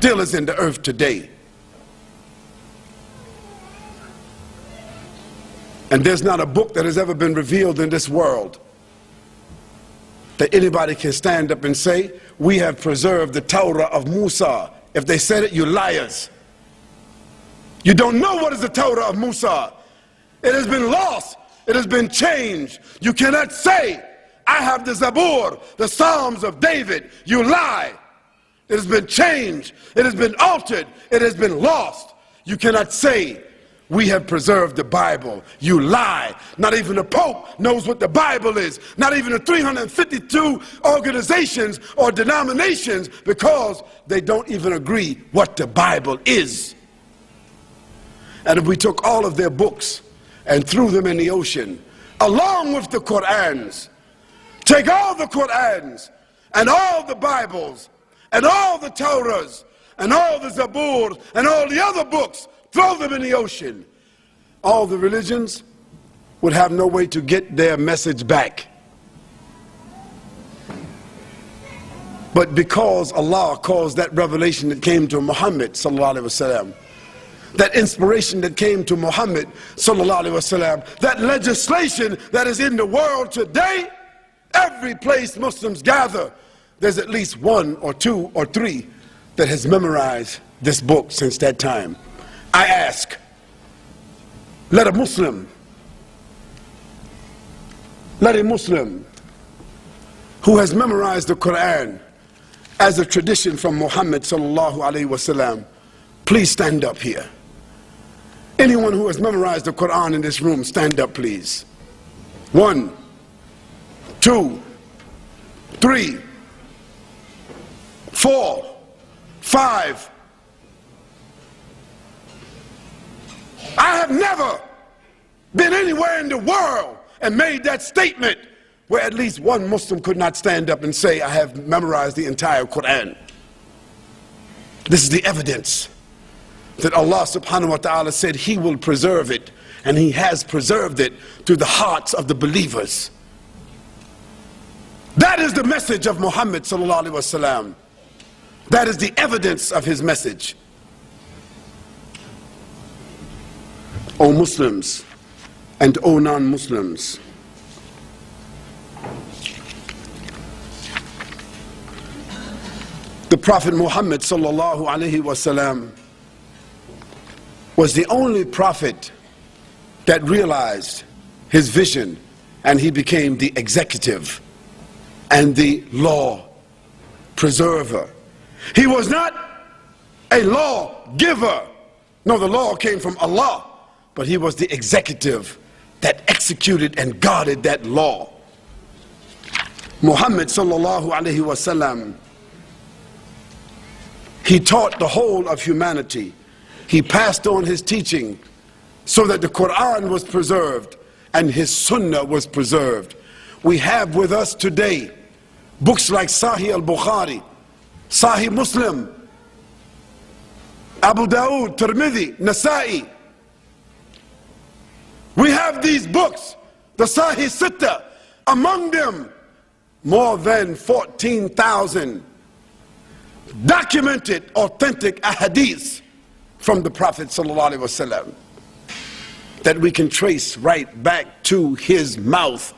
still is in the earth today. And there's not a book that has ever been revealed in this world that anybody can stand up and say, we have preserved the Torah of Musa. If they said it, you're liars. You don't know what is the Torah of Musa. It has been lost. It has been changed. You cannot say, I have the Zabur, the Psalms of David. You lie. It has been changed. It has been altered. It has been lost. You cannot say, we have preserved the Bible. You lie. Not even the Pope knows what the Bible is. Not even the 352 organizations or denominations, because they don't even agree what the Bible is. And if we took all of their books and threw them in the ocean, along with the Qur'ans, take all the Qur'ans and all the Bibles and all the Torahs and all the Zaburs and all the other books, throw them in the ocean, all the religions would have no way to get their message back. But because Allah caused that revelation that came to Muhammad sallallahu alaihi wasallam, that inspiration that came to Muhammad sallallahu alaihi wasallam, that legislation that is in the world today, every place Muslims gather, there's at least one or two or three that has memorized this book since that time. I ask, let a Muslim who has memorized the Quran as a tradition from Muhammad sallallahu alaihi wasallam, please stand up here. Anyone who has memorized the Quran in this room, stand up please. 1, 2, 3, 4, 5. I have never been anywhere in the world and made that statement where at least one Muslim could not stand up and say, I have memorized the entire Quran. This is the evidence that Allah subhanahu wa ta'ala said He will preserve it, and He has preserved it to the hearts of the believers. That is the message of Muhammad sallallahu alaihi wasallam. That is the evidence of his message. O Muslims and O non-Muslims, the Prophet Muhammad sallallahu alaihi wasallam was the only prophet that realized his vision, and he became the executive and the law preserver. He was not a law giver. No, the law came from Allah, but he was the executive that executed and guarded that law. Muhammad sallallahu alaihi wasallam, he taught the whole of humanity. He passed on his teaching so that the Quran was preserved and his Sunnah was preserved. We have with us today books like Sahih al-Bukhari, Sahih Muslim, Abu Dawood, Tirmidhi, Nasa'i. We have these books, the Sahih Sitta, among them more than 14,000 documented authentic ahadiths from the Prophet sallallahu alaihi wasallam that we can trace right back to his mouth,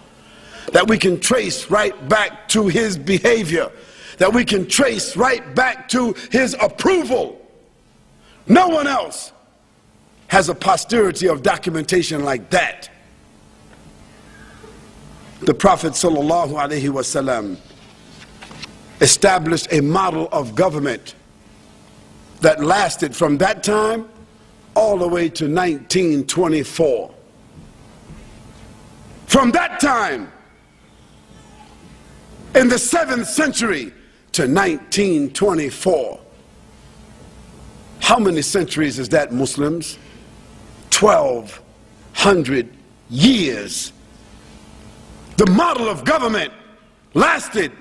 that we can trace right back to his behavior, that we can trace right back to his approval. No one else has a posterity of documentation like that. The Prophet sallallahu alaihi wasallam established a model of government that lasted from that time all the way to 1924. From that time, in the 7th century, to 1924. How many centuries is that, Muslims? 1,200 years. The model of government lasted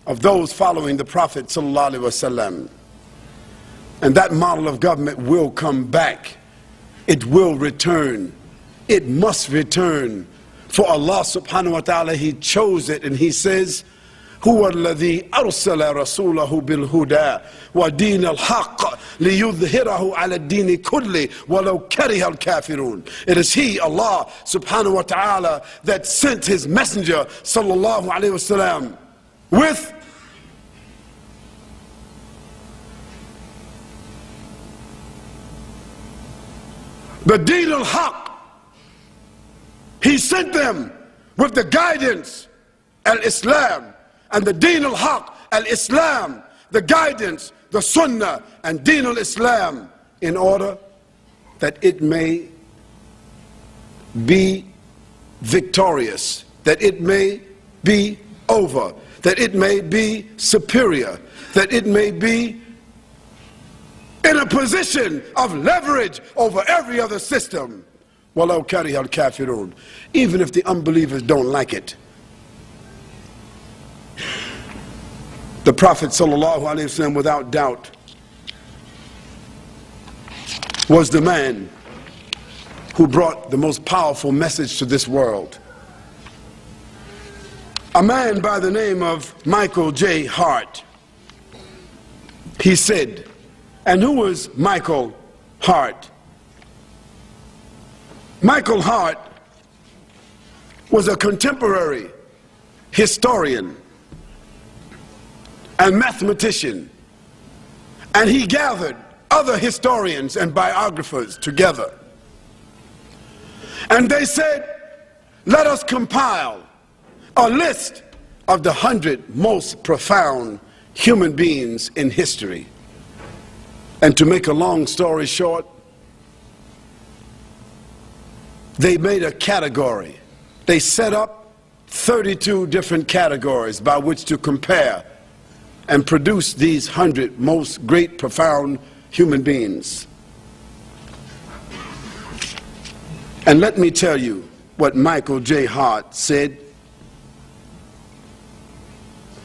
of those following the Prophet sallallahu alaihi wasallam. And that model of government will come back. It will return. It must return. For Allah subhanahu wa ta'ala, He chose it, and He says, هو الذي أرسل رسوله بالهدى ودين الحق ليظهره على الدين كله ولو كره الكافرون. It is He, Allah subhanahu wa ta'ala, that sent His messenger sallallahu alayhi wa sallam with the deen al-haq. He sent them with the guidance al-Islam, and the deen al-haq, al-Islam, the guidance, the sunnah, and deen al-Islam, in order that it may be victorious, that it may be over, that it may be superior, that it may be in a position of leverage over every other system. وَلَوْ كَرِهَ الْكَافِرُونَ. Even if the unbelievers don't like it. The Prophet ﷺ, without doubt, was the man who brought the most powerful message to this world. A man by the name of Michael J. Hart. He said, and who was Michael Hart? Michael Hart was a contemporary historian and mathematician, and he gathered other historians and biographers together, and they said, let us compile a list of the 100 most profound human beings in history. And to make a long story short, they made a category. They set up 32 different categories by which to compare and produce these 100 most great, profound human beings. And let me tell you what Michael J. Hart said.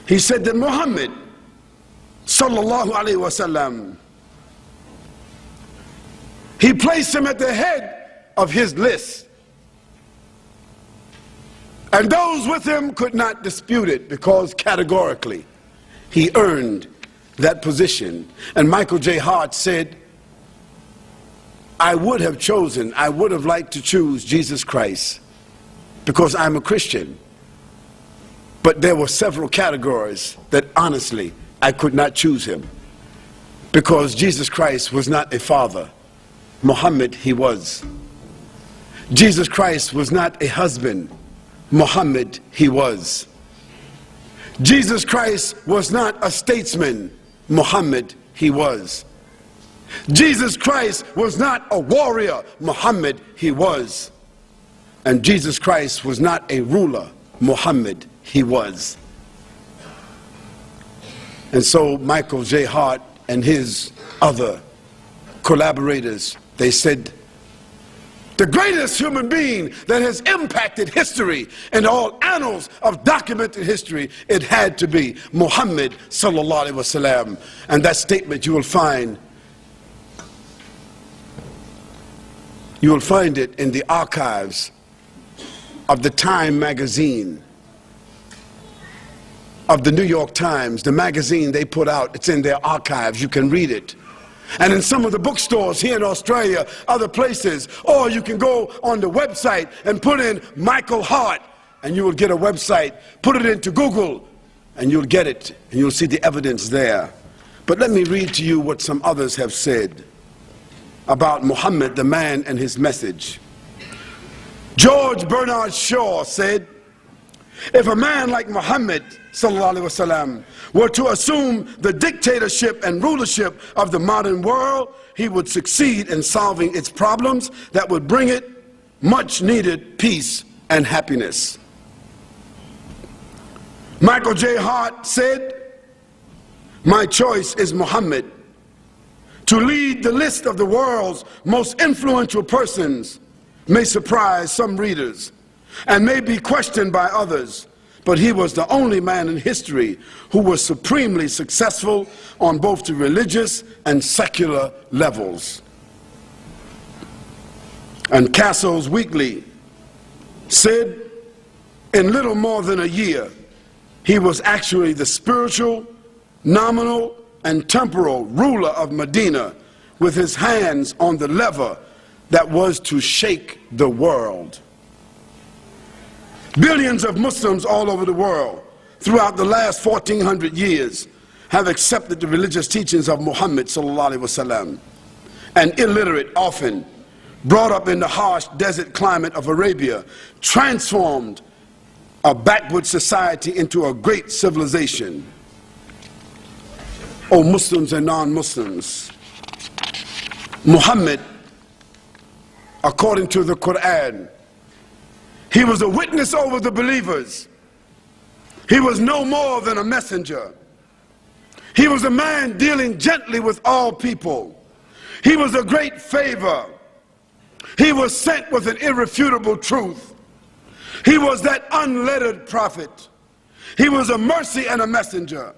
He said that Muhammad sallallahu alaihi wasallam, he placed him at the head of his list, and those with him could not dispute it, because categorically he earned that position. And Michael J. Hart said, I would have liked to choose Jesus Christ because I'm a Christian, but there were several categories that honestly I could not choose him, because Jesus Christ was not a father. Muhammad, he was. Jesus Christ was not a husband. Muhammad, he was. Jesus Christ was not a statesman. Muhammad, he was. Jesus Christ was not a warrior. Muhammad, he was. And Jesus Christ was not a ruler. Muhammad, he was. And so Michael J. Hart and his other collaborators, they said, the greatest human being that has impacted history and all annals of documented history, it had to be Muhammad sallallahu alaihi wasallam. And that statement you will find it in the archives of the Time magazine, of the New York Times, the magazine they put out. It's in their archives. You can read it. And in some of the bookstores here in Australia, other places, or you can go on the website and put in Michael Hart, and you will get a website. Put it into Google, and you'll get it, and you'll see the evidence there. But let me read to you what some others have said about Muhammad, the man, and his message. George Bernard Shaw said, if a man like Muhammad sallallahu alaihi wasallam were to assume the dictatorship and rulership of the modern world, he would succeed in solving its problems that would bring it much needed peace and happiness. Michael J. Hart said, my choice is Muhammad. To lead the list of the world's most influential persons may surprise some readers and may be questioned by others, but he was the only man in history who was supremely successful on both the religious and secular levels. And Casso's Weekly said, in little more than a year, He was actually the spiritual, nominal, and temporal ruler of Medina, with his hands on the lever that was to shake the world. Billions of Muslims all over the world throughout the last 1400 years have accepted the religious teachings of Muhammad sallallahu alaihi wasallam. And illiterate, often brought up in the harsh desert climate of Arabia, transformed a backward society into a great civilization. O Muslims and non-Muslims, Muhammad, according to the Quran, he was a witness over the believers. He was no more than a messenger. He was a man dealing gently with all people. He was a great favor. He was sent with an irrefutable truth. He was that unlettered prophet. He was a mercy and a messenger.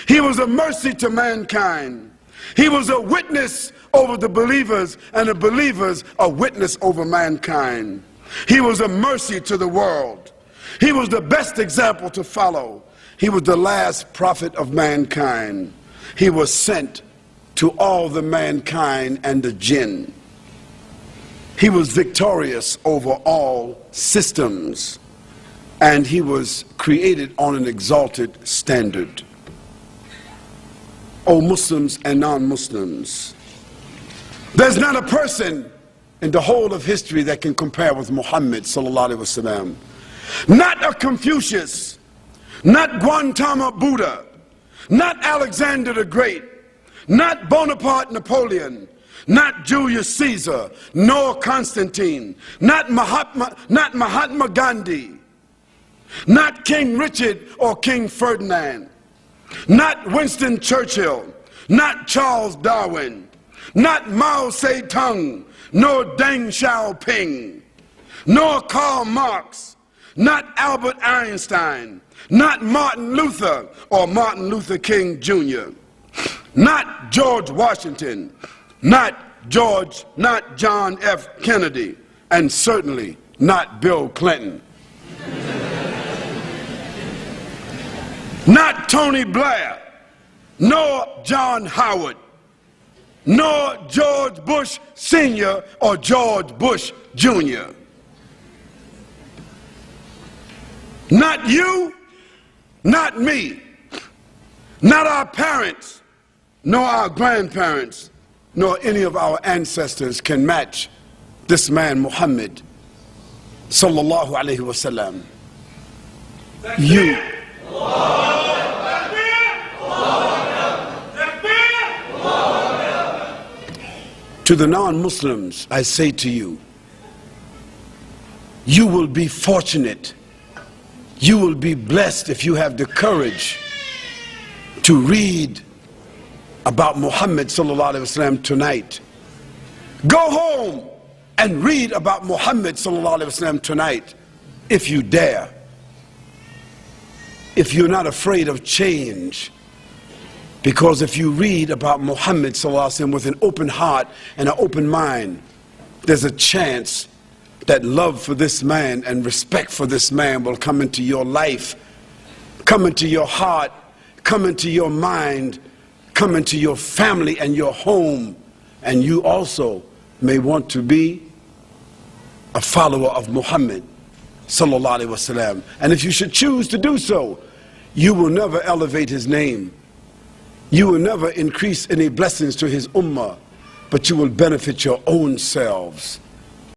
He was a mercy to mankind. He was a witness over the believers, and the believers a witness over mankind. He was a mercy to the world. He was the best example to follow. He was the last prophet of mankind. He was sent to all the mankind and the jinn. He was victorious over all systems, and he was created on an exalted standard. O Muslims and non-Muslims, there's not a person in the whole of history that can compare with Muhammad sallallahu alaihi wasallam. Not a Confucius, not Gautama Buddha, not Alexander the Great, not Bonaparte Napoleon, not Julius Caesar, nor Constantine, not Mahatma Gandhi, not King Richard or King Ferdinand, not Winston Churchill, not Charles Darwin, not Mao Zedong, nor Deng Xiaoping, nor Karl Marx, not Albert Einstein, not Martin Luther or Martin Luther King Jr., not George Washington, not John F. Kennedy, and certainly not Bill Clinton. Not Tony Blair, nor John Howard, nor George Bush Sr. or George Bush Jr. Not you, not me, not our parents, nor our grandparents, nor any of our ancestors can match this man Muhammad sallallahu alaihi wasallam. You. To the non-Muslims, I say to you, you will be fortunate, you will be blessed if you have the courage to read about Muhammad sallallahu alaihi wasallam tonight. Go home and read about Muhammad sallallahu alaihi wasallam tonight, if you dare. If you're not afraid of change. Because if you read about Muhammad sallallahu alaihi wasallam with an open heart and an open mind, there's a chance that love for this man and respect for this man will come into your life, come into your heart, come into your mind, come into your family and your home, and you also may want to be a follower of Muhammad sallallahu alaihi wasallam. And if you should choose to do so, you will never elevate his name. You will never increase any blessings to his ummah, but you will benefit your own selves.